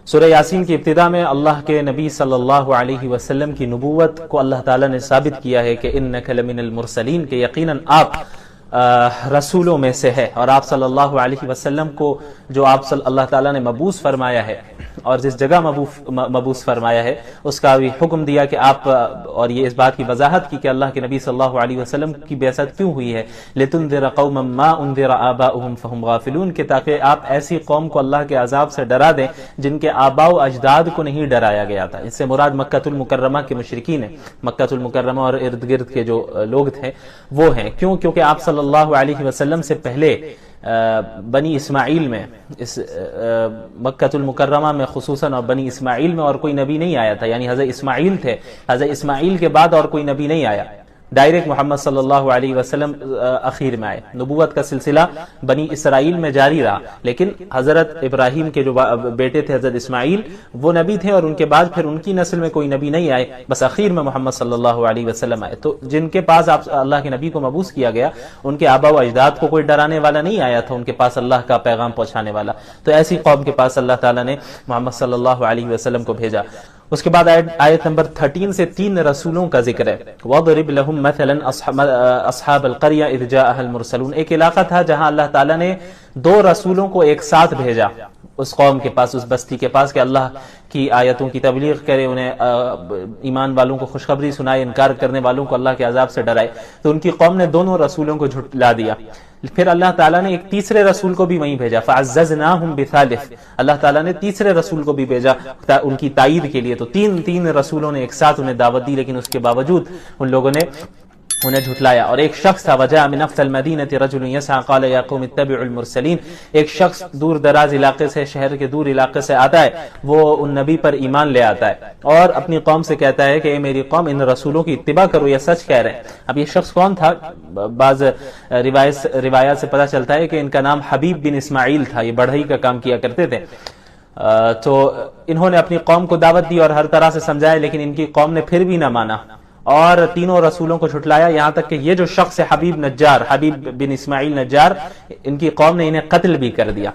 سورہ یاسین کی ابتدا میں اللہ کے نبی صلی اللہ علیہ وسلم کی نبوت کو اللہ تعالیٰ نے ثابت کیا ہے کہ انک لمن المرسلین، کہ یقیناً آپ رسولوں میں سے ہے، اور آپ صلی اللہ علیہ وسلم کو جو آپ اللہ تعالیٰ نے مبعوث فرمایا ہے اور جس جگہ مبعوث فرمایا ہے اس کا بھی حکم دیا کہ آپ، اور یہ اس بات کی وضاحت کی کہ اللہ کے نبی صلی اللہ علیہ وسلم کی بعثت کیوں ہوئی ہے، لتنذر قوما ما انذر آباؤہم فہم غافلون، کہ تاکہ آپ ایسی قوم کو اللہ کے عذاب سے ڈرا دیں جن کے آباء و اجداد کو نہیں ڈرایا گیا تھا۔ اس سے مراد مکہ المکرمہ کے مشرکین ہیں، مکہ المکرمہ اور ارد گرد کے جو لوگ تھے وہ ہیں۔ کیوں؟ کیونکہ آپ صلی اللہ علیہ وسلم سے پہلے بنی اسماعیل میں، اس مکہ المکرمہ میں خصوصاً اور بنی اسماعیل میں اور کوئی نبی نہیں آیا تھا، یعنی حضرت اسماعیل تھے، حضرت اسماعیل کے بعد اور کوئی نبی نہیں آیا، ڈائریکٹ محمد صلی اللہ علیہ وسلم اخیر میں آئے۔ نبوت کا سلسلہ بنی اسرائیل میں جاری رہا، لیکن حضرت ابراہیم کے جو بیٹے تھے حضرت اسماعیل وہ نبی تھے، اور ان کے بعد پھر ان کی نسل میں کوئی نبی نہیں آئے، بس اخیر میں محمد صلی اللہ علیہ وسلم آئے۔ تو جن کے پاس اللہ کے نبی کو مبعوث کیا گیا ان کے آباء و اجداد کو کوئی ڈرانے والا نہیں آیا تھا ان کے پاس اللہ کا پیغام پہنچانے والا، تو ایسی قوم کے پاس اللہ تعالیٰ نے محمد صلی اللہ علیہ وسلم کو بھیجا۔ اس کے بعد آیت نمبر 13 سے 3 رسولوں کا ذکر ہے۔ وَضْرِبْ لَهُمْ مَثَلًا أَصْحَابَ الْقَرْيَةِ إِذْ جَاءَهَا الْمُرْسَلُونَ، ایک علاقہ تھا جہاں اللہ تعالیٰ نے 2 رسولوں کو ایک ساتھ بھیجا اس قوم کے پاس، اس بستی کے پاس، کہ اللہ کی آیتوں کی تبلیغ کرے، انہیں ایمان والوں کو خوشخبری سنائے، انکار کرنے والوں کو اللہ کے عذاب سے ڈرائے۔ تو ان کی قوم نے دونوں رسولوں کو جھٹلا دیا۔ پھر اللہ تعالیٰ نے ایک تیسرے رسول کو بھی وہیں بھیجا، فَعَزَّزْنَاهُمْ بِثَالِثٍ، اللہ تعالیٰ نے تیسرے رسول کو بھی بھیجا ان کی تائید کے لیے۔ تو تین رسولوں نے ایک ساتھ انہیں دعوت دی، لیکن اس کے باوجود ان لوگوں نے انہیں جھٹلایا۔ اور ایک شخص تھا، وجاء من اقصى المدينة رجل يسعى قال يا قوم اتبعوا المرسلين، ایک شخص دور دراز علاقے سے، شہر کے دور علاقے سے آتا ہے، وہ ان نبی پر ایمان لے آتا ہے اور اپنی قوم سے کہتا ہے کہ اے میری قوم ان رسولوں کی اتباع کرو، یہ سچ کہہ رہے ہیں۔ اب یہ شخص کون تھا؟ بعض روایات سے پتہ چلتا ہے کہ ان کا نام حبیب بن اسماعیل تھا، یہ بڑھئی کا کام کیا کرتے تھے۔ تو انہوں نے اپنی قوم کو دعوت دی اور ہر طرح سے سمجھایا، لیکن ان کی قوم نے پھر بھی نہ مانا اور تینوں رسولوں کو جھٹلایا، یہاں تک کہ یہ جو شخص ہے حبیب بن اسماعیل نجار، ان کی قوم نے انہیں قتل بھی کر دیا۔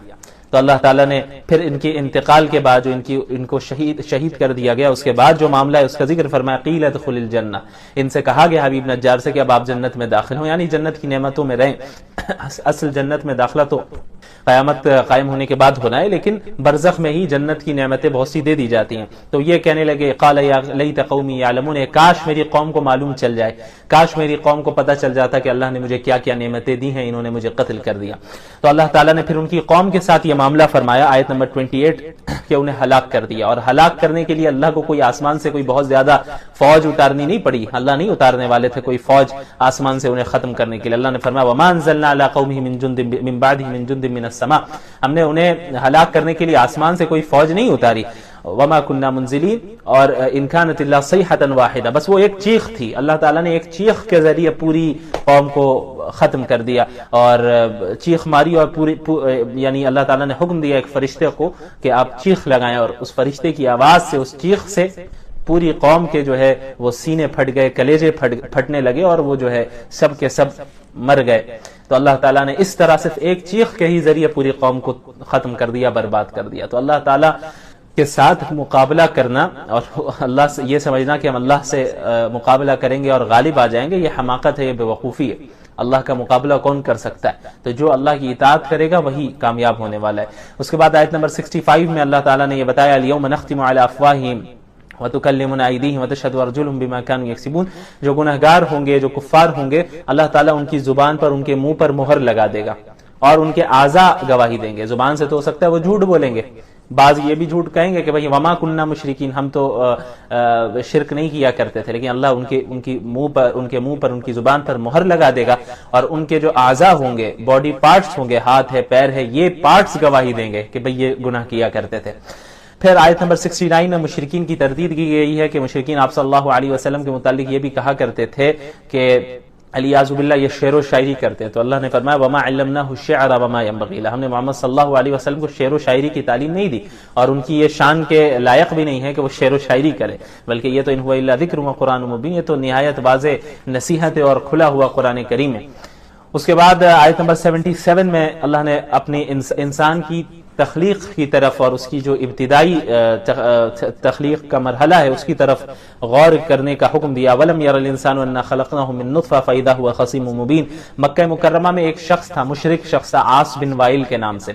تو اللہ تعالیٰ نے پھر ان کے انتقال کے بعد جو ان کو شہید کر دیا گیا، اس کے بعد جو معاملہ ہے اس کا ذکر فرمایا، قیل ادخل الجنہ، ان سے کہا گیا حبیب نجار سے کہ اب آپ جنت میں داخل ہوں، یعنی جنت کی نعمتوں میں رہیں۔ اصل جنت میں داخلہ تو قیامت قائم ہونے کے بعد ہونا ہے، لیکن برزخ میں ہی جنت کی نعمتیں بہت سی دے دی جاتی ہیں۔ تو یہ کہنے لگے، قال یا لیت قومی یعلمون، کاش میری قوم کو معلوم چل جائے، کاش میری قوم کو پتہ چل جاتا کہ اللہ نے مجھے کیا کیا نعمتیں دی ہیں، انہوں نے مجھے قتل کر دیا۔ تو اللہ تعالیٰ نے پھر ان کی قوم کے ساتھ یہ معاملہ فرمایا، آیت نمبر 28، کہ انہیں ہلاک کر دیا۔ اور ہلاک کرنے کے لیے اللہ کو کوئی آسمان سے کوئی بہت زیادہ فوج اتارنی نہیں پڑی، اللہ نہیں اتارنے والے تھے کوئی فوج آسمان سے انہیں ختم کرنے کے لیے۔ اللہ نے فرمایا وما انزلنا علی قومہ من جند من بعدہ من جند من السماء، ہم نے انہیں ہلاک کرنے کے لیے آسمان سے کوئی فوج نہیں اتاری۔ وما كنا منزلین، اور ان كانت الا صیحۃ واحدہ، بس وہ ایک چیخ تھی، اللہ تعالیٰ نے ایک چیخ کے ذریعے پوری قوم کو ختم کر دیا، اور چیخ ماری، اور یعنی اللہ تعالیٰ نے حکم دیا ایک فرشتے کو کہ آپ چیخ لگائیں، اور اس فرشتے کی آواز سے، اس چیخ سے پوری قوم کے جو ہے وہ سینے پھٹ گئے، کلیجے پھٹنے لگے، اور وہ جو ہے سب کے سب مر گئے۔ تو اللہ تعالیٰ نے اس طرح صرف ایک چیخ کے ہی ذریعے پوری قوم کو ختم کر دیا، برباد کر دیا۔ تو اللہ تعالیٰ کے ساتھ مقابلہ کرنا اور اللہ سے یہ سمجھنا کہ ہم اللہ سے مقابلہ کریں گے اور غالب آ جائیں گے، یہ حماقت ہے، یہ بے وقوفی ہے۔ اللہ کا مقابلہ کون کر سکتا ہے؟ تو جو اللہ کی اطاعت کرے گا وہی کامیاب ہونے والا ہے۔ اس کے بعد آیت نمبر 65 میں اللہ تعالیٰ نے یہ بتایا، الیوم نختم علی افواہہم وتکلمنا ایدیہم وتشہد ارجلہم بما کانوا یکسبون، جو گنہگار ہوں گے، جو کفار ہوں گے، اللہ تعالیٰ ان کی زبان پر، ان کے منہ پر مہر لگا دے گا، اور ان کے اعضاء گواہی دیں گے۔ زبان سے تو ہو سکتا ہے وہ جھوٹ بولیں گے، بعض یہ بھی جھوٹ کہیں گے کہ بھئی وما کننا مشرکین، ہم تو شرک نہیں کیا کرتے تھے، لیکن اللہ ان کے منہ پر ان کی زبان پر مہر لگا دے گا، اور ان کے جو اعضاء ہوں گے، باڈی پارٹس ہوں گے، ہاتھ ہے، پیر ہے، یہ پارٹس گواہی دیں گے کہ بھئی یہ گناہ کیا کرتے تھے۔ پھر آیت نمبر 69 میں مشرکین کی تردید کی گئی ہے کہ مشرکین آپ صلی اللہ علیہ وسلم کے متعلق یہ بھی کہا کرتے تھے کہ علیاذ باللہ یہ شعر و شاعری کرتے ہیں۔ تو اللہ نے فرمایا وما علمناہ الشعر وما ينبغي له، ہم نے محمد صلی اللہ علیہ وسلم کو شعر و شاعری کی تعلیم نہیں دی، اور ان کی یہ شان کے لائق بھی نہیں ہے کہ وہ شعر و شاعری کرے، بلکہ یہ تو ان هو الا ذکر و قرآن مبین، یہ تو نہایت واضح نصیحت اور کھلا ہوا قرآن کریم ہے۔ اس کے بعد آیت نمبر 77 میں اللہ نے اپنے انسان کی تخلیق کی طرف اور اس کی جو ابتدائی تخلیق کا مرحلہ ہے اس کی طرف غور کرنے کا حکم دیا. وَلَمْ يَرَ الْإِنسَانُ أَنَّا خَلَقْنَاهُ مِن نُطْفَةٍ فَإِذَا هُوَ خَصِيمٌ مُبِينٌ. مکہ مکرمہ میں ایک شخص تھا، مشرک شخص تھا، عاص بن وائل کے نام سے.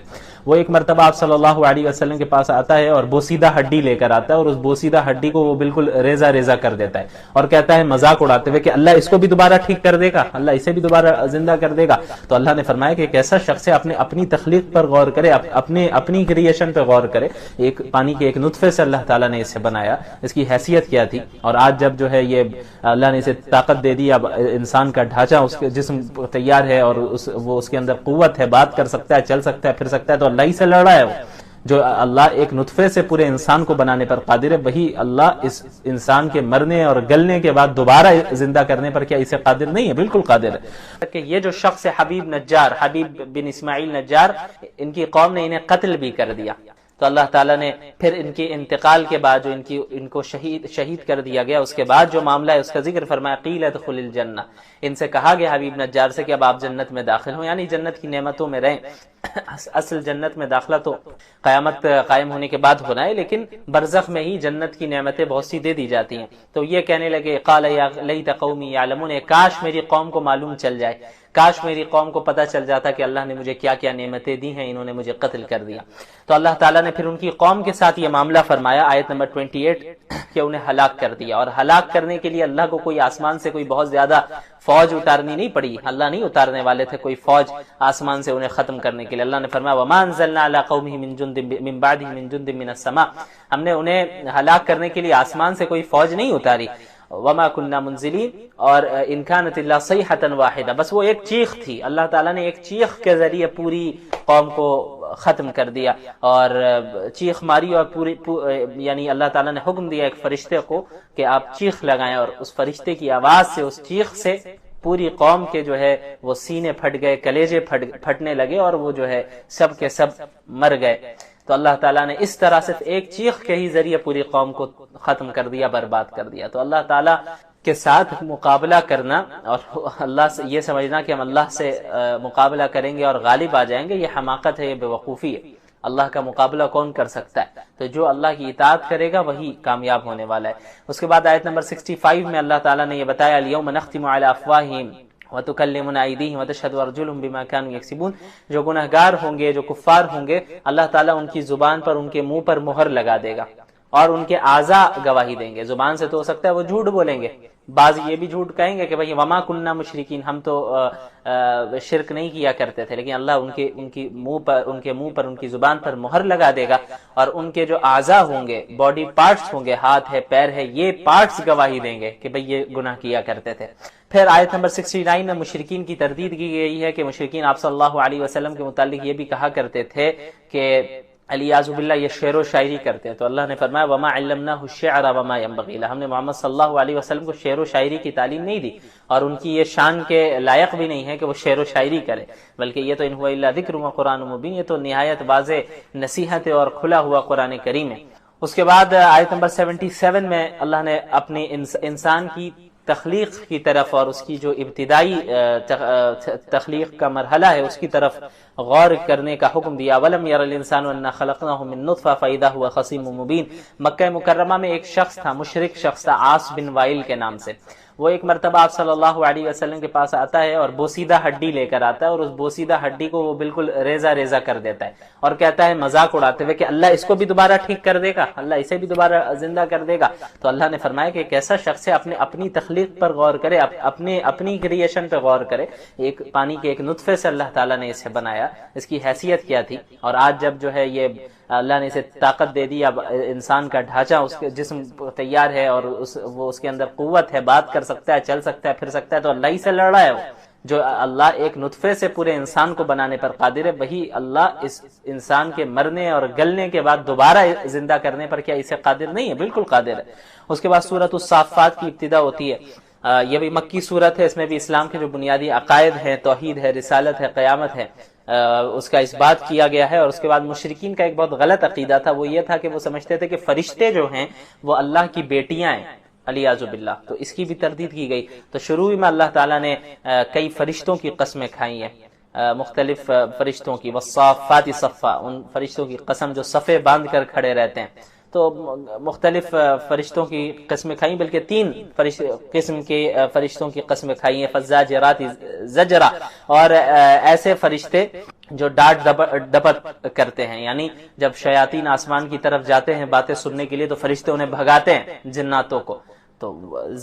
وہ ایک مرتبہ آپ صلی اللہ علیہ وسلم کے پاس آتا ہے اور بوسیدہ ہڈی لے کر آتا ہے، اور اس بوسیدہ ہڈی کو وہ بالکل ریزہ ریزہ کر دیتا ہے اور کہتا ہے مذاق اڑاتے ہوئے کہ اللہ اس کو بھی دوبارہ ٹھیک کر دے گا، اللہ اسے بھی دوبارہ زندہ کر دے گا. تو اللہ نے فرمایا کہ ایک ایسا شخص ہے اپنی تخلیق پر غور کرے، اپنی کریشن پہ غور کرے. ایک پانی کے ایک نطفے سے اللہ تعالیٰ نے اسے بنایا، اس کی حیثیت کیا تھی. اور آج جب جو ہے یہ اللہ نے اسے طاقت دے دی، اب انسان کا ڈھانچہ، اس کے جسم تیار ہے اور وہ اس کے اندر قوت ہے، بات کر سکتا ہے، چل سکتا ہے، پھر سکتا ہے. تو اللہ ہی سے لڑ رہا ہے. وہ جو اللہ ایک نطفے سے پورے انسان کو بنانے پر قادر ہے، وہی اللہ اس انسان کے مرنے اور گلنے کے بعد دوبارہ زندہ کرنے پر کیا اسے قادر نہیں ہے؟ بالکل قادر ہے. کہ یہ جو شخص ہے حبیب بن اسماعیل نجار، ان کی قوم نے انہیں قتل بھی کر دیا. تو اللہ تعالیٰ نے پھر ان کے انتقال کے بعد جو ان کو شہید کر دیا گیا، اس کے بعد جو معاملہ ہے اس کا ذکر فرمایا قیل ادخل الجنہ. ان سے کہا گیا حبیب نجار سے کہ اب آپ جنت میں داخل ہوں، یعنی جنت کی نعمتوں میں رہیں. اصل جنت میں داخلہ تو قیامت قائم ہونے کے بعد ہونا ہے، لیکن برزخ میں ہی جنت کی نعمتیں بہت سی دے دی جاتی ہیں. تو یہ کہنے لگے قال یا لیت قومی یعلمون، کاش میری قوم کو معلوم چل جائے، کاش میری قوم کو پتہ چل جاتا کہ اللہ نے مجھے کیا کیا نعمتیں دی ہیں، انہوں نے مجھے قتل کر دیا. تو اللہ تعالیٰ نے پھر ان کی قوم کے ساتھ یہ معاملہ فرمایا آیت نمبر 28 کہ انہیں ہلاک کر دیا. اور ہلاک کرنے کے لیے اللہ کو کوئی آسمان سے کوئی بہت زیادہ فوج اتارنی نہیں پڑی، اللہ نہیں اتارنے والے تھے کوئی فوج آسمان سے انہیں ختم کرنے کے لیے. اللہ نے فرمایا وَمَا أَنزَلْنَا عَلَىٰ قَوْمِهِ مِن بَعْدِهِ مِن جُندٍ مِّنَ السَّمَاءِ، ہم نے انہیں ہلاک کرنے کے لیے آسمان سے کوئی فوج نہیں اتاری. وَمَا كُنَّا مُنزِلِينَ، اور إِن كَانَتْ إِلَّا صَيْحَةً واحدة، بس وہ ایک چیخ تھی. اللہ تعالیٰ نے ایک چیخ کے ذریعے پوری قوم کو ختم کر دیا، اور چیخ ماری، اور یعنی اللہ تعالیٰ نے حکم دیا ایک فرشتے کو کہ آپ چیخ لگائیں، اور اس فرشتے کی آواز سے، اس چیخ سے پوری قوم کے جو ہے وہ سینے پھٹ گئے، کلیجے پھٹنے لگے، اور وہ جو ہے سب کے سب مر گئے. تو اللہ تعالیٰ نے اس طرح صرف ایک چیخ کے ہی ذریعے پوری قوم کو ختم کر دیا، برباد کر دیا. تو اللہ تعالیٰ کے ساتھ مقابلہ کرنا اور اللہ سے یہ سمجھنا کہ ہم اللہ سے مقابلہ کریں گے اور غالب آ جائیں گے، یہ حماقت ہے، یہ بے وقوفی ہے. اللہ کا مقابلہ کون کر سکتا ہے؟ تو جو اللہ کی اطاعت کرے گا وہی کامیاب ہونے والا ہے. اس کے بعد آیت نمبر 65 میں اللہ تعالیٰ نے یہ بتایا الیوم نختم علی افواہہم وتکلمنا ایدیہم وتشہد ارجلہم بما کانوا یکسبون. جو گنہگار ہوں گے، جو کفار ہوں گے، اللہ تعالیٰ ان کی زبان پر، ان کے منہ پر مہر لگا دے گا، اور ان کے اعضاء گواہی دیں گے. زبان سے تو ہو سکتا ہے وہ جھوٹ بولیں گے، بعض یہ بھی جھوٹ کہیں گے کہ بھئی وما کننا مشرکین، ہم تو شرک نہیں کیا کرتے تھے، لیکن اللہ ان کے منہ پر ان کی زبان پر مہر لگا دے گا، اور ان کے جو اعضاء ہوں گے، باڈی پارٹس ہوں گے، ہاتھ ہے، پیر ہے، یہ پارٹس گواہی دیں گے کہ بھئی یہ گناہ کیا کرتے تھے. پھر آیت نمبر 69 میں مشرکین کی تردید کی گئی ہے کہ مشرکین آپ صلی اللہ علیہ وسلم کے متعلق یہ بھی کہا کرتے تھے کہ علیاذ باللہ یہ شعر و شاعری کرتے ہیں. تو اللہ نے فرمایا وما علمناہ الشعر وما ينبغي له، ہم نے محمد صلی اللہ علیہ وسلم کو شعر و شاعری کی تعلیم نہیں دی، اور ان کی یہ شان کے لائق بھی نہیں ہے کہ وہ شعر و شاعری کرے، بلکہ یہ تو ان هو الا ذکر و قرآن مبین، یہ تو نہایت واضح نصیحت اور کھلا ہوا قرآن کریم ہے. اس کے بعد آیت نمبر 77 میں اللہ نے اپنی انسان کی تخلیق کی طرف اور اس کی جو ابتدائی تخلیق کا مرحلہ ہے اس کی طرف غور کرنے کا حکم دیا. وَلَمْ يَرَ الْإِنسَانُ أَنَّا خَلَقْنَاهُ مِن نُطْفَةٍ فَإِذَا هُوَ خَصِيمٌ مُبِينٌ. مکہ مکرمہ میں ایک شخص تھا، مشرک شخص تھا، عاص بن وائل کے نام سے. وہ ایک مرتبہ آپ صلی اللہ علیہ وسلم کے پاس آتا ہے اور بوسیدہ ہڈی لے کر آتا ہے، اور اس بوسیدہ ہڈی کو وہ بالکل ریزہ ریزہ کر دیتا ہے، اور کہتا ہے مذاق اڑاتے ہوئے کہ اللہ اس کو بھی دوبارہ ٹھیک کر دے گا، اللہ اسے بھی دوبارہ زندہ کر دے گا. تو اللہ نے فرمایا کہ ایک ایسا شخص ہے اپنی تخلیق پر غور کرے، اپنی کریشن پہ غور کرے. ایک پانی کے ایک نطفے سے اللہ تعالیٰ نے اسے بنایا، اس کی حیثیت کیا تھی. اور آج جب جو ہے یہ اللہ نے اسے طاقت دے دی، اب انسان کا ڈھانچہ، اس کے جسم تیار ہے، اور وہ اس کے اندر قوت ہے، بات کر سکتا ہے، چل سکتا ہے، پھر سکتا ہے. تو اللہ ہی سے لڑ رہا ہے. وہ جو اللہ ایک نطفے سے پورے انسان کو بنانے پر قادر ہے، وہی اللہ اس انسان کے مرنے اور گلنے کے بعد دوبارہ زندہ کرنے پر کیا اسے قادر نہیں ہے؟ بالکل قادر ہے. اس کے بعد سورۃ الصافات کی ابتدا ہوتی ہے. یہ بھی مکی سورت ہے، اس میں بھی اسلام کے جو بنیادی عقائد ہیں، توحید ہے، رسالت ہے، قیامت ہے، اس کا اس بات کیا گیا ہے. اور اس کے بعد مشرکین کا ایک بہت غلط عقیدہ تھا، وہ یہ تھا کہ وہ سمجھتے تھے کہ فرشتے جو ہیں وہ اللہ کی بیٹیاں ہیں، علیاذ باللہ. تو اس کی بھی تردید کی گئی. تو شروع میں اللہ تعالیٰ نے کئی فرشتوں کی قسمیں کھائی ہیں. مختلف فرشتوں کی، والصافات صفا، ان فرشتوں کی قسم جو صفے باندھ کر کھڑے رہتے ہیں، تو مختلف فرشتوں کی قسمیں کھائیں، بلکہ 3 قسم کے فرشتوں کی قسمیں کھائی ہیں، فزاجرات زجرا، اور ایسے فرشتے جو ڈانٹ ڈپٹ کرتے ہیں، یعنی جب شیاطین آسمان کی طرف جاتے ہیں باتیں سننے کے لیے تو فرشتے انہیں بھگاتے ہیں جناتوں کو، تو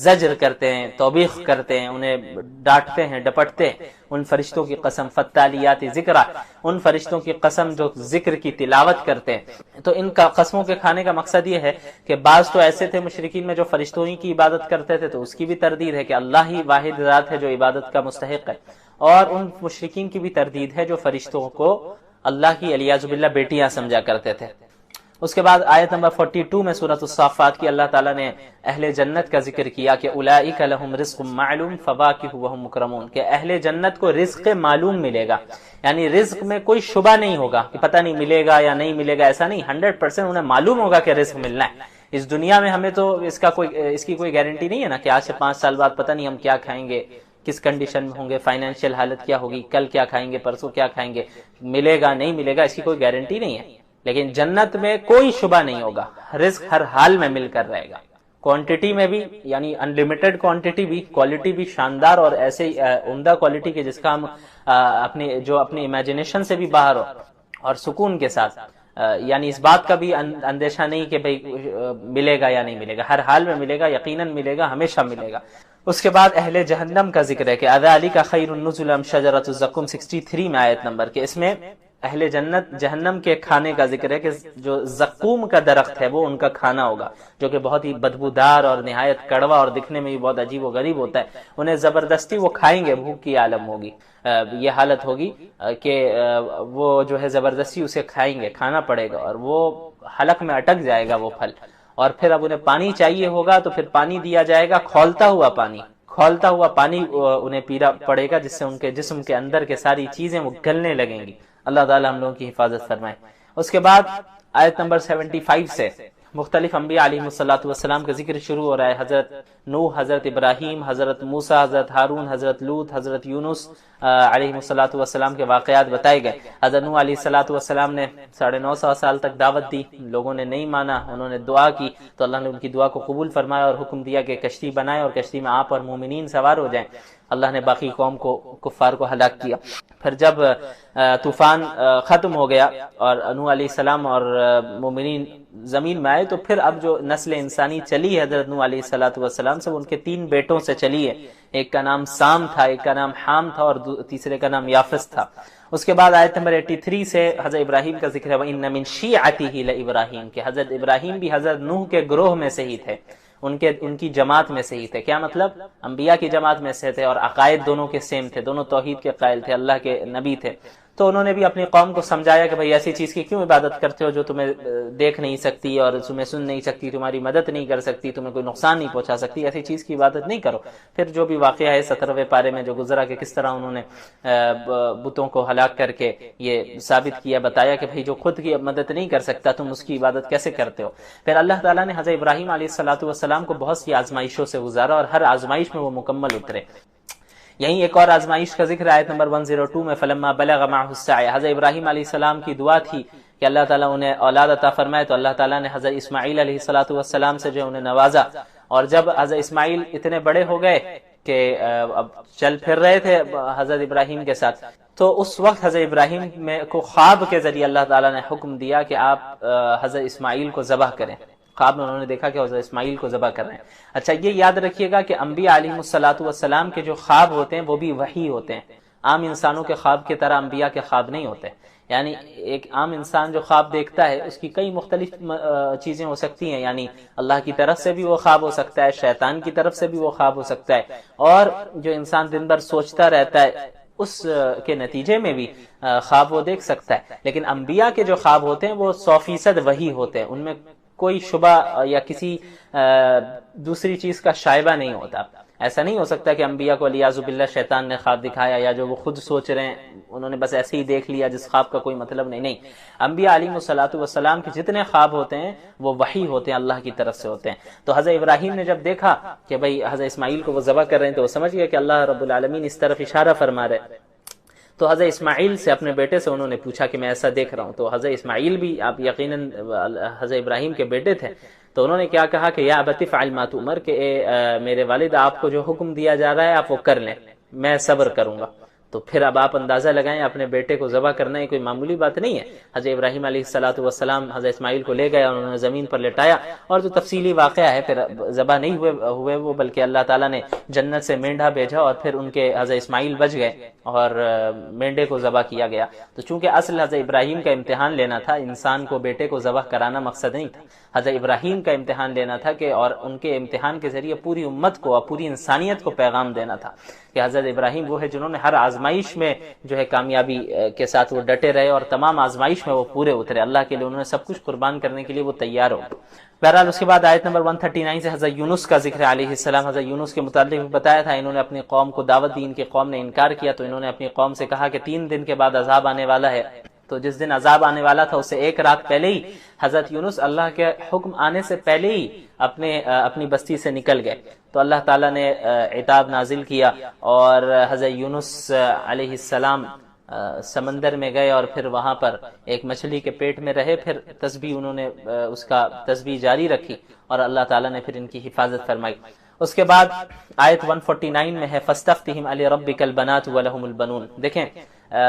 زجر کرتے ہیں، توبیخ کرتے ہیں، انہیں ڈانٹتے ہیں، ڈپٹتے ہیں۔ ان فرشتوں کی قسم، فتالیات ذکرہ، ان فرشتوں کی قسم جو ذکر کی تلاوت کرتے ہیں۔ تو ان کا قسموں کے کھانے کا مقصد یہ ہے کہ بعض تو ایسے تھے مشرکین میں جو فرشتوں ہی کی عبادت کرتے تھے، تو اس کی بھی تردید ہے کہ اللہ ہی واحد ذات ہے جو عبادت کا مستحق ہے، اور ان مشرکین کی بھی تردید ہے جو فرشتوں کو اللہ کی علیاذ باللہ بیٹیاں سمجھا کرتے تھے۔ اس کے بعد آیت نمبر 42 میں سورۃ الصافات کی اللہ تعالیٰ نے اہل جنت کا ذکر کیا کہ اولئک لہم رزق معلوم فواکہ وہم مکرمون، کہ اہل جنت کو رزق معلوم ملے گا، یعنی رزق میں کوئی شبہ نہیں ہوگا کہ پتہ نہیں ملے گا یا نہیں ملے گا، ایسا نہیں، 100% انہیں معلوم ہوگا کہ رزق ملنا ہے۔ اس دنیا میں ہمیں تو اس کی کوئی گارنٹی نہیں ہے نا کہ آج سے 5 سال بعد پتہ نہیں ہم کیا کھائیں گے، کس کنڈیشن میں ہوں گے، فائنینشیل حالت کیا ہوگی، کل کیا کھائیں گے، پرسوں کیا کھائیں گے، ملے گا نہیں ملے گا، اس کی کوئی گارنٹی نہیں ہے۔ لیکن جنت میں کوئی شبہ نہیں ہوگا، رزق ہر حال میں مل کر رہے گا، کوانٹٹی میں بھی، یعنی انلیمیٹڈ کوانٹٹی بھی، کوالٹی بھی شاندار اور ایسے عمدہ کوالٹی کے جس کا ہم اپنی امیجنیشن سے بھی باہر ہو، اور سکون کے ساتھ، یعنی اس بات کا بھی اندیشہ نہیں کہ بھئی ملے گا یا نہیں ملے گا، ہر حال میں ملے گا، یقیناً ملے گا، ہمیشہ ملے گا۔ اس کے بعد اہل جہنم کا ذکر ہے کہ اذالک خیر النزل شجرۃ الزقوم 63 میں آیت نمبر کے، اس میں اہل جہنم کے کھانے کا ذکر ہے کہ جو زقوم کا درخت ہے وہ ان کا کھانا ہوگا، جو کہ بہت ہی بدبودار اور نہایت کڑوا اور دکھنے میں بھی بہت عجیب و غریب ہوتا ہے۔ انہیں زبردستی وہ کھائیں گے، بھوک کی عالم ہوگی، یہ حالت ہوگی کہ وہ جو ہے زبردستی اسے کھائیں گے، کھانا پڑے گا، اور وہ حلق میں اٹک جائے گا وہ پھل، اور پھر اب انہیں پانی چاہیے ہوگا تو پھر پانی دیا جائے گا، کھولتا ہوا پانی انہیں پینا پڑے گا، جس سے ان کے جسم کے اندر کے ساری چیزیں وہ گلنے لگیں گی۔ اللہ تعالی ہم لوگوں کی حفاظت فرمائے۔ اس کے بعد آیت نمبر 75 سے مختلف انبیاء علیہ السلام کا ذکر شروع ہو رہا ہے، حضرت نوح، حضرت ابراہیم، حضرت موسیٰ، حضرت ہارون، حضرت لوط، حضرت یونس علیہ السلام کے واقعات بتائے گئے۔ حضرت نوح علیہ السلام نے 950 سال تک دعوت دی، لوگوں نے نہیں مانا، انہوں نے دعا کی تو اللہ نے ان کی دعا کو قبول فرمایا اور حکم دیا کہ کشتی بنائے اور کشتی میں آپ اور مومنین سوار ہو جائیں۔ اللہ نے باقی قوم کو، کفار کو ہلاک کیا۔ پھر جب طوفان ختم ہو گیا اور نوح علیہ السلام اور مومنین زمین میں آئے، تو پھر اب جو نسل انسانی چلی ہے حضرت نوح علیہ السلام سے، وہ ان کے 3 بیٹوں سے چلی ہے، ایک کا نام سام تھا، ایک کا نام حام تھا، اور تیسرے کا نام یافس تھا۔ اس کے بعد آیت نمبر 83 سے حضرت ابراہیم کا ذکر ہے، وَإِنَّ مِن شِيعَتِهِ لَإِبْرَاهِيمَ، کہ حضرت ابراہیم بھی حضرت نوح کے گروہ میں سے ہی تھے، ان کی جماعت میں سے ہی تھے۔ کیا مطلب؟ انبیاء کی جماعت میں سے تھے، اور عقائد دونوں کے سیم تھے، دونوں توحید کے قائل تھے، اللہ کے نبی تھے۔ تو انہوں نے بھی اپنی قوم کو سمجھایا کہ بھئی ایسی چیز کی کیوں عبادت کرتے ہو جو تمہیں دیکھ نہیں سکتی اور تمہیں سن نہیں سکتی، تمہاری مدد نہیں کر سکتی، تمہیں کوئی نقصان نہیں پہنچا سکتی، ایسی چیز کی عبادت نہیں کرو۔ پھر جو بھی واقعہ ہے 17ویں پارے میں جو گزرا کہ کس طرح انہوں نے بتوں کو ہلاک کر کے یہ ثابت کیا، بتایا کہ بھئی جو خود کی مدد نہیں کر سکتا تم اس کی عبادت کیسے کرتے ہو۔ پھر اللہ تعالیٰ نے حضرت ابراہیم علیہ السلام کو بہت سی آزمائشوں سے گزارا، اور ہر آزمائش میں وہ مکمل اترے۔ یہیں ایک اور آزمائش کا ذکر آیت نمبر 102 میں، فلما بلغ معه السعی، حضرت ابراہیم علیہ السلام کی دعا تھی کہ اللہ تعالیٰ انہیں اولاد عطا فرمائے، تو اللہ تعالیٰ نے حضرت اسماعیل علیہ السلام سے جو انہیں نوازا، اور جب حضرت اسماعیل اتنے بڑے ہو گئے کہ اب چل پھر رہے تھے حضرت ابراہیم کے ساتھ، تو اس وقت حضرت ابراہیم کو خواب کے ذریعے اللہ تعالیٰ نے حکم دیا کہ آپ حضرت اسماعیل کو ذبح کریں۔ خواب میں انہوں نے دیکھا کہ حضرت اسماعیل کو ذبح کر رہے ہیں۔ اچھا، یہ یاد رکھیے گا کہ انبیاء علیہ السلام کے جو خواب ہوتے ہیں وہ بھی وحی ہوتے ہیں، عام انسانوں کے خواب کی طرح انبیاء کے خواب نہیں ہوتے۔ یعنی ایک عام انسان جو خواب دیکھتا ہے اس کی کئی مختلف چیزیں ہو سکتی ہیں، یعنی اللہ کی طرف سے بھی وہ خواب ہو سکتا ہے، شیطان کی طرف سے بھی وہ خواب ہو سکتا ہے، اور جو انسان دن بھر سوچتا رہتا ہے اس کے نتیجے میں بھی خواب وہ دیکھ سکتا ہے۔ لیکن انبیاء کے جو خواب ہوتے ہیں وہ 100% وحی ہوتے ہیں، ان میں کوئی شبہ یا کسی دوسری چیز کا شائبہ نہیں ہوتا۔ ایسا نہیں ہو سکتا کہ انبیاء کو علیاذ باللہ شیطان نے خواب دکھایا، یا جو وہ خود سوچ رہے ہیں انہوں نے بس ایسے ہی دیکھ لیا جس خواب کا کوئی مطلب نہیں۔ انبیاء علیہ السلام کے جتنے خواب ہوتے ہیں وہ وحی ہوتے ہیں، اللہ کی طرف سے ہوتے ہیں۔ تو حضرت ابراہیم نے جب دیکھا کہ بھئی حضرت اسماعیل کو وہ ذبح کر رہے ہیں تو وہ سمجھ گیا کہ اللہ رب العالمین اس طرف اشارہ فرما رہے، تو حضرت اسماعیل سے اپنے بیٹے سے انہوں نے پوچھا کہ میں ایسا دیکھ رہا ہوں. تو حضرت اسماعیل بھی آپ یقیناً حضرت ابراہیم کے بیٹے تھے. تو انہوں نے کیا کہا کہ یا ابت افعل ما تؤمر، کہ میرے والد آپ کو جو حکم دیا جا رہا ہے آپ وہ کر لیں، میں صبر کروں گا. تو پھر اب آپ اندازہ لگائیں اپنے بیٹے کو ذبح کرنا یہ کوئی معمولی بات نہیں ہے. حضرت ابراہیم علیہ الصلوۃ والسلام حضرت اسماعیل کو لے گئے اور انہوں نے زمین پر لٹایا، اور جو تفصیلی واقعہ ہے پھر ذبح نہیں ہوئے وہ، بلکہ اللہ تعالیٰ نے جنت سے مینڈھا بھیجا اور پھر ان کے حضرت اسماعیل بچ گئے اور مینڈے کو ذبح کیا گیا. تو چونکہ اصل حضرت ابراہیم کا امتحان لینا تھا، انسان کو بیٹے کو ذبح کرانا مقصد نہیں تھا. حضرت ابراہیم کا امتحان لینا تھا کہ اور ان کے امتحان کے ذریعے پوری امت کو اور پوری انسانیت کو پیغام دینا تھا کہ حضرت ابراہیم وہ ہے جنہوں نے ہر آزمائش میں جو ہے کامیابی کے ساتھ وہ ڈٹے رہے اور تمام آزمائش میں وہ پورے اترے. اللہ کے لیے انہوں نے سب کچھ قربان کرنے کے لیے وہ تیار ہو. بہرحال اس کے بعد آیت نمبر 139 سے حضرت یونس کا ذکر علیہ السلام. حضرت یونس کے متعلق بتایا تھا انہوں نے اپنی قوم کو دعوت دی، ان کی قوم نے انکار کیا تو انہوں نے اپنی قوم سے کہا کہ 3 دن کے بعد عذاب آنے والا ہے. تو جس دن عذاب آنے والا تھا اس سے 1 رات پہلے ہی حضرت یونس اللہ کے حکم آنے سے پہلے ہی اپنی بستی سے نکل گئے. تو اللہ تعالیٰ نے عتاب نازل کیا اور حضرت یونس علیہ السلام سمندر میں گئے اور پھر وہاں پر ایک مچھلی کے پیٹ میں رہے. پھر تسبیح انہوں نے اس کا تسبیح جاری رکھی اور اللہ تعالیٰ نے پھر ان کی حفاظت فرمائی. اس کے بعد آیت 149 میں ہے فاستفتہم لربک البنات ولہم البنون. دیکھیں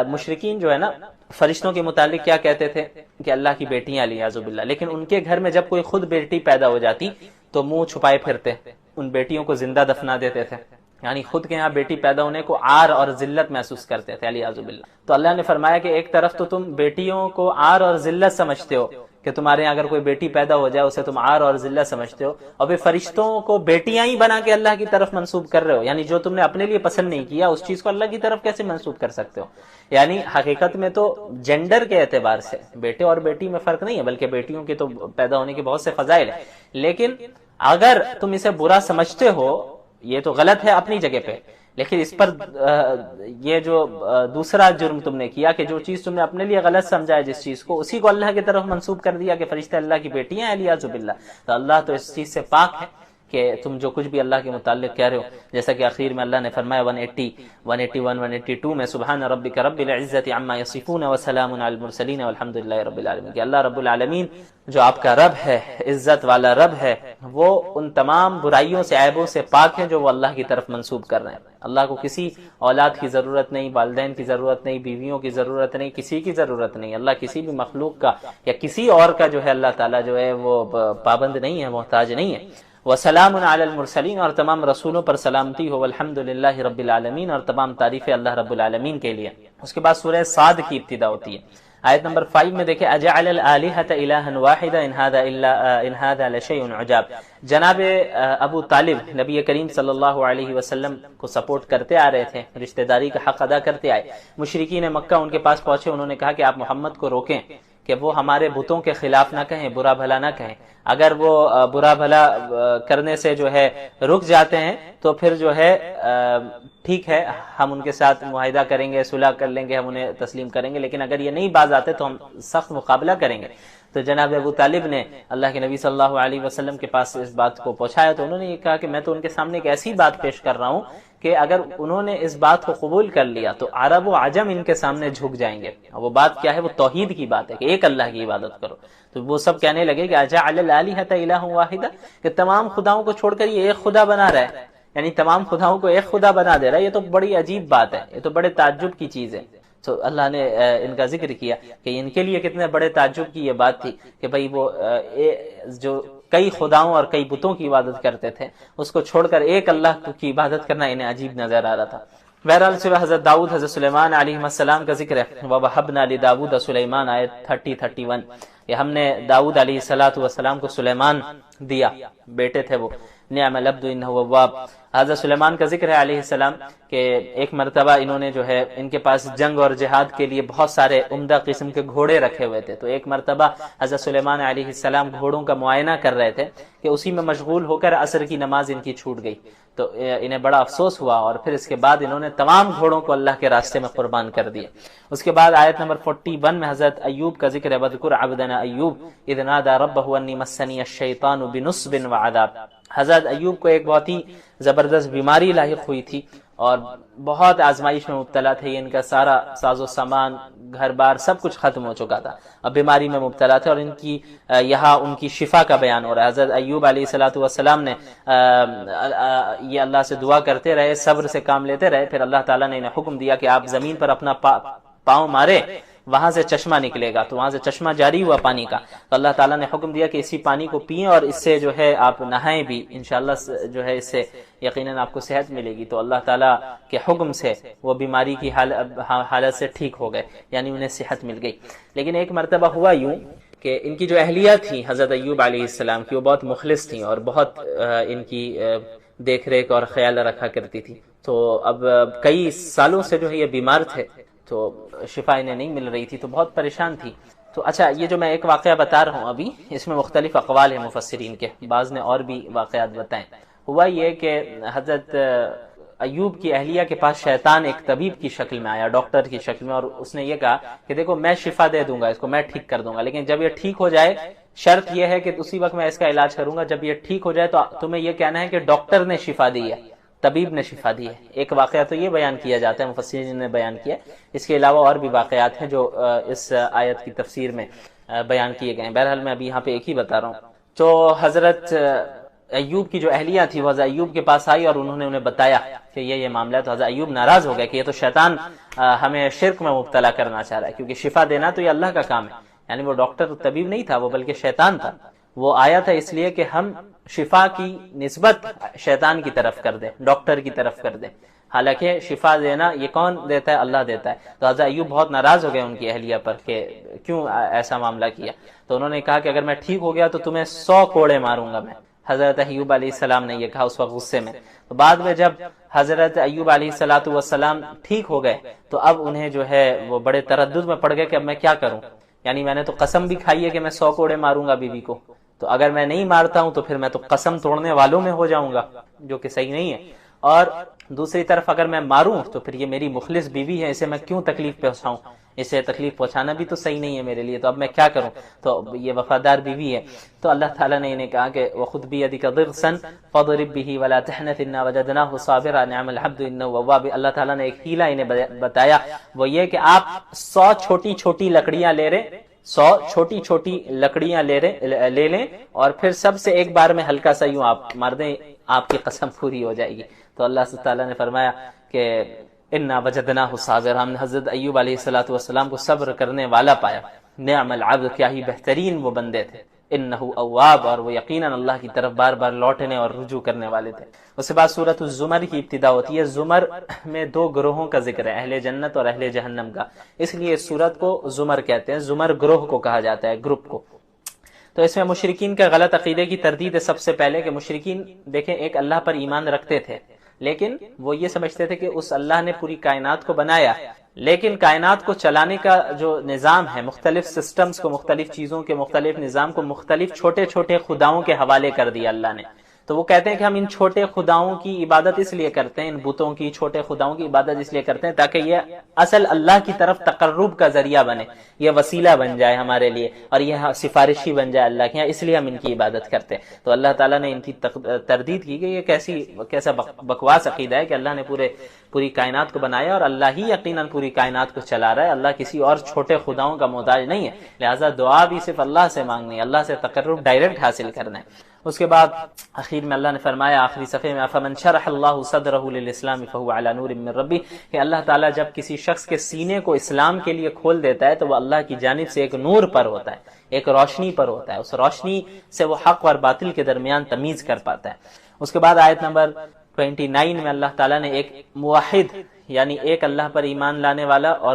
مشرکین جو ہے نا فرشتوں کے متعلق کیا کہتے تھے کہ اللہ کی بیٹیاں علیاذ باللہ، لیکن ان کے گھر میں جب کوئی خود بیٹی پیدا ہو جاتی تو منہ چھپائے پھرتے، ان بیٹیوں کو زندہ دفنا دیتے تھے. یعنی خود کے یہاں بیٹی پیدا ہونے کو عار اور ذلت محسوس کرتے تھے علیاذ باللہ. تو اللہ نے فرمایا کہ ایک طرف تو تم بیٹیوں کو عار اور ذلت سمجھتے ہو کہ تمہارے یہاں اگر کوئی بیٹی پیدا ہو جائے اسے تم عار اور ذلت سمجھتے ہو، اور پھر فرشتوں کو بیٹیاں ہی بنا کے اللہ کی طرف منسوب کر رہے ہو. یعنی جو تم نے اپنے لیے پسند نہیں کیا اس چیز کو اللہ کی طرف کیسے منسوب کر سکتے ہو؟ یعنی حقیقت میں تو جینڈر کے اعتبار سے بیٹے اور بیٹی میں فرق نہیں ہے، بلکہ بیٹیوں کے تو پیدا ہونے کے بہت سے فضائل ہیں. لیکن اگر تم اسے برا سمجھتے ہو یہ تو غلط ہے اپنی جگہ پہ، لیکن اس پر یہ جو دوسرا جرم تم نے کیا کہ جو چیز تم نے اپنے لیے غلط سمجھا ہے جس چیز کو، اسی کو اللہ کی طرف منسوب کر دیا کہ فرشتے اللہ کی بیٹیاں ہیں علیاذ باللہ. تو اللہ تو اس چیز سے پاک ہے کہ تم جو کچھ بھی اللہ کے متعلق کہہ رہے ہو. جیسا کہ آخر میں اللہ نے فرمایا 180 181 182 میں سبحان ربک رب العزت عما یصفون وسلام علی المرسلین والحمد للہ رب العالمین، کہ اللہ رب العالمین جو آپ کا رب ہے، عزت والا رب ہے، وہ ان تمام برائیوں سے عیبوں سے پاک ہے جو وہ اللہ کی طرف منسوب کر رہے ہیں. اللہ کو کسی اولاد کی ضرورت نہیں، والدین کی ضرورت نہیں، بیویوں کی ضرورت نہیں، کسی کی ضرورت نہیں. اللہ کسی بھی مخلوق کا یا کسی اور کا جو ہے اللہ تعالیٰ جو ہے وہ پابند نہیں ہے، محتاج نہیں ہے. وسلام علی المرسلین، اور تمام رسولوں پر سلامتی ہو. والحمد للہ رب العالمین، اور تمام تعریفیں اللہ رب العالمین کے لیے. اس کے بعد سورہ صاد کی ابتدا ہوتی ہے. آیت نمبر 5 میں دیکھیں اجعل الآلہۃ الہا واحدا ان ھذا لشیء عجاب. جناب ابو طالب نبی کریم صلی اللہ علیہ وسلم کو سپورٹ کرتے آ رہے تھے، رشتہ داری کا حق ادا کرتے آئے. مشرکین مکہ ان کے پاس پہنچے، انہوں نے کہا کہ آپ محمد کو روکیں کہ وہ ہمارے بتوں کے خلاف نہ کہیں، برا بھلا نہ کہیں. اگر وہ برا بھلا کرنے سے جو ہے رک جاتے ہیں تو پھر جو ہے ٹھیک ہے ہم ان کے ساتھ معاہدہ کریں گے، صلح کر لیں گے، ہم انہیں تسلیم کریں گے، لیکن اگر یہ نہیں باز آتے تو ہم سخت مقابلہ کریں گے. تو جناب ابو طالب نے اللہ کے نبی صلی اللہ علیہ وسلم کے پاس اس بات کو پہنچایا تو انہوں نے یہ کہا کہ میں تو ان کے سامنے ایک ایسی بات پیش کر رہا ہوں کہ اگر انہوں نے اس بات کو قبول کر لیا تو عرب و عجم ان کے سامنے جھک جائیں گے. وہ بات کیا ہے؟ وہ توحید کی بات ہے کہ ایک اللہ کی عبادت کرو. تو وہ سب کہنے لگے کہ اجعل الآلہۃ الہا واحدا، کہ تمام خداؤں کو چھوڑ کر یہ ایک خدا بنا رہا ہے، یعنی تمام خداؤں کو ایک خدا بنا دے رہا ہے. یہ تو بڑی عجیب بات ہے، یہ تو بڑے تعجب کی چیز ہے. تو اللہ نے ان کا ذکر کیا کہ ان کے لیے کتنے بڑے تعجب کی یہ بات تھی کہ بھئی وہ جو کئی خداؤں اور کئی بتوں کی عبادت کرتے تھے اس کو چھوڑ کر ایک اللہ کی عبادت کرنا انہیں عجیب نظر آ رہا تھا. بہرحال سورہ حضرت داؤد حضرت سلیمان علیہ السلام کا ذکر ہے. وَوَهَبْنَا لِدَاوُودَ سُلَيْمَانَ آیت 30-31. یہ ہم نے داؤد علیہ السلام کو سلیمان دیا، بیٹے تھے وہ. نعم العبد انہ اواب. حضرت سلیمان کا ذکر ہے علیہ السلام کہ ایک مرتبہ انہوں نے جو ہے ان کے پاس جنگ اور جہاد کے لیے بہت سارے عمدہ قسم کے گھوڑے رکھے ہوئے تھے. تو ایک مرتبہ حضرت سلیمان علیہ السلام گھوڑوں کا معائنہ کر رہے تھے کہ اسی میں مشغول ہو کر عصر کی نماز ان کی چھوٹ گئی. تو انہیں بڑا افسوس ہوا اور پھر اس کے بعد انہوں نے تمام گھوڑوں کو اللہ کے راستے میں قربان کر دیا. اس کے بعد آیت نمبر 41 میں حضرت ایوب کا ذکر ہے. وَذْكُرْ عَبْدَنَا أَيُّوبَ إِذْ نَادَىٰ رَبَّهُ أَنِّي مَسَّنِيَ الشَّيْطَانُ بِنُصْبٍ وَعَذَابٍ. حضرت ایوب کو ایک بہت ہی زبردست زبردست بیماری لاحق ہوئی تھی اور بہت آزمائش میں مبتلا تھے. یہ ان کا سارا ساز و سامان گھر بار سب کچھ ختم ہو چکا تھا, اب بیماری میں مبتلا تھے اور ان کی یہاں ان کی شفا کا بیان ہو رہا ہے. حضرت ایوب علیہ الصلوۃ والسلام نے یہ اللہ سے دعا کرتے رہے, صبر سے کام لیتے رہے. پھر اللہ تعالیٰ نے انہیں حکم دیا کہ آپ زمین پر اپنا پاؤں مارے, وہاں سے چشمہ نکلے گا. تو وہاں سے چشمہ جاری ہوا پانی کا. تو اللہ تعالیٰ نے حکم دیا کہ اسی پانی کو پئیں اور اس سے جو ہے آپ نہائیں بھی, انشاءاللہ جو ہے اس سے یقیناً آپ کو صحت ملے گی. تو اللہ تعالیٰ کے حکم سے وہ بیماری کی حالت سے ٹھیک ہو گئے, یعنی انہیں صحت مل گئی. لیکن ایک مرتبہ ہوا یوں کہ ان کی جو اہلیہ تھی حضرت ایوب علیہ السلام کی, وہ بہت مخلص تھیں اور بہت ان کی دیکھ ریکھ اور خیال رکھا کرتی تھی. تو اب کئی سالوں سے جو ہے یہ بیمار تھے, تو شفا انہیں نہیں مل رہی تھی, تو بہت پریشان تھی. تو اچھا, یہ جو میں ایک واقعہ بتا رہا ہوں ابھی, اس میں مختلف اقوال ہیں مفسرین کے, بعض نے اور بھی واقعات بتائیں. ہوا یہ کہ حضرت ایوب کی اہلیہ کے پاس شیطان ایک طبیب کی شکل میں آیا, ڈاکٹر کی شکل میں, اور اس نے یہ کہا کہ دیکھو میں شفا دے دوں گا اس کو, میں ٹھیک کر دوں گا, لیکن جب یہ ٹھیک ہو جائے, شرط یہ ہے کہ اسی وقت میں اس کا علاج کروں گا, جب یہ ٹھیک ہو جائے تو تمہیں یہ کہنا ہے کہ ڈاکٹر نے شفا دی ہے, طبیب نے شفا دی ہے. ایک واقعہ تو یہ بیان کیا جاتا ہے, مفسرین نے بیان کیا. اس کے علاوہ اور بھی واقعات ہیں جو اس آیت کی تفسیر میں بیان کیے گئے ہیں. بہرحال میں ابھی یہاں پہ ایک ہی بتا رہا ہوں. تو حضرت ایوب کی جو اہلیہ تھی وہ حضرت ایوب کے پاس آئی اور انہوں نے انہیں بتایا کہ یہ معاملہ ہے. تو حضرت ایوب ناراض ہو گئے کہ یہ تو شیطان ہمیں شرک میں مبتلا کرنا چاہ رہا ہے, کیونکہ شفا دینا تو یہ اللہ کا کام ہے. یعنی وہ ڈاکٹر طبیب نہیں تھا, وہ بلکہ شیطان تھا. وہ آیا تھا اس لیے کہ ہم شفا کی نسبت شیطان کی طرف کر دیں, ڈاکٹر کی طرف کر دیں, حالانکہ شفا دینا یہ کون دیتا ہے؟ اللہ دیتا ہے. تو حضرت ایوب بہت ناراض ہو گئے ان کی اہلیہ پر کہ کیوں ایسا معاملہ کیا. تو انہوں نے کہا کہ اگر میں ٹھیک ہو گیا تو تمہیں 100 کوڑے ماروں گا میں. حضرت ایوب علیہ السلام نے یہ کہا اس وقت غصے میں. تو بعد میں جب حضرت ایوب علیہ السلام ٹھیک ہو گئے تو اب انہیں جو ہے وہ بڑے تردد میں پڑ گئے کہ اب میں کیا کروں. یعنی میں نے تو قسم بھی کھائی ہے کہ میں 100 کوڑے ماروں گا بیوی کو, تو اگر میں نہیں مارتا ہوں تو پھر میں تو قسم توڑنے والوں میں ہو جاؤں گا, جو کہ صحیح نہیں ہے. اور دوسری طرف اگر میں ماروں تو پھر یہ میری مخلص بیوی ہے, اسے میں کیوں تکلیف پہنچاؤں, اسے تکلیف پہنچانا بھی تو صحیح نہیں ہے میرے لیے. تو اب میں کیا کروں, تو یہ وفادار بیوی ہے. تو اللہ تعالیٰ نے انہیں کہا کہ وَخُذْ بِيَدِكَ ضِغْثًا فَاضْرِب بِهِ وَلَا تَحْنَثْ إِنَّا وَجَدْنَاهُ صَابِرًا نِعْمَ الْعَبْدُ إِنَّهُ أَوَّابٌ. اللہ تعالیٰ نے ایک حیلہ انہیں بتایا, وہ یہ کہ آپ 100 چھوٹی چھوٹی لکڑیاں لے رہے, 100 چھوٹی چھوٹی لکڑیاں لے لیں اور پھر سب سے ایک بار میں ہلکا سا یوں آپ مار دیں, آپ کی قسم پوری ہو جائے گی. تو اللہ تعالیٰ نے فرمایا کہ انا وجدناہ صابرا, ہم نے حضرت ایوب علیہ السلام کو صبر کرنے والا پایا. نعم العبد, کیا ہی بہترین وہ بندے تھے. انہ اواب, اور وہ یقیناً اللہ کی طرف بار بار لوٹنے اور رجوع کرنے والے تھے. اس کے بعد سورۃ الزمر کی ابتدا ہوتی ہے. زمر میں 2 گروہوں کا ذکر ہے, اہل جنت اور اہل جہنم کا, اس لیے اس سورت کو زمر کہتے ہیں. زمر گروہ کو کہا جاتا ہے, گروپ کو. تو اس میں مشرکین کا غلط عقیدے کی تردید ہے. سب سے پہلے کہ مشرکین دیکھیں ایک اللہ پر ایمان رکھتے تھے, لیکن وہ یہ سمجھتے تھے کہ اس اللہ نے پوری کائنات کو بنایا, لیکن کائنات کو چلانے کا جو نظام ہے, مختلف سسٹمز کو, مختلف چیزوں کے مختلف نظام کو مختلف چھوٹے چھوٹے خداؤں کے حوالے کر دیا اللہ نے. تو وہ کہتے ہیں کہ ہم ان چھوٹے خداؤں کی عبادت اس لیے کرتے ہیں, ان بتوں کی, چھوٹے خداؤں کی عبادت اس لیے کرتے ہیں تاکہ یہ اصل اللہ کی طرف تقرب کا ذریعہ بنے, یہ وسیلہ بن جائے ہمارے لیے, اور یہ سفارشی بن جائے اللہ کے یہاں, اس لیے ہم ان کی عبادت کرتے ہیں. تو اللہ تعالیٰ نے ان کی تردید کی کہ یہ کیسا بکواس عقیدہ ہے کہ اللہ نے پوری کائنات کو بنایا اور اللہ ہی یقیناً پوری کائنات کو چلا رہا ہے, اللہ کسی اور چھوٹے خداؤں کا محتاج نہیں ہے, لہٰذا دعا بھی صرف اللہ سے مانگنی ہے, اللہ سے تقرب ڈائریکٹ حاصل کرنا ہے. اس کے بعد اخیر میں اللہ نے فرمایا آخری صفحے میں, فمن شرح اللہ صدرہ للاسلام فهو علی نور من ربی, کہ اللہ تعالیٰ جب کسی شخص کے سینے کو اسلام کے لیے کھول دیتا ہے تو وہ اللہ کی جانب سے ایک نور پر ہوتا ہے, ایک روشنی پر ہوتا ہے, اس روشنی سے وہ حق اور باطل کے درمیان تمیز کر پاتا ہے. اس کے بعد آیت نمبر 29 میں اللہ تعالیٰ نے ایک موحد یعنی ایک اللہ پر ایمان لانے والا اور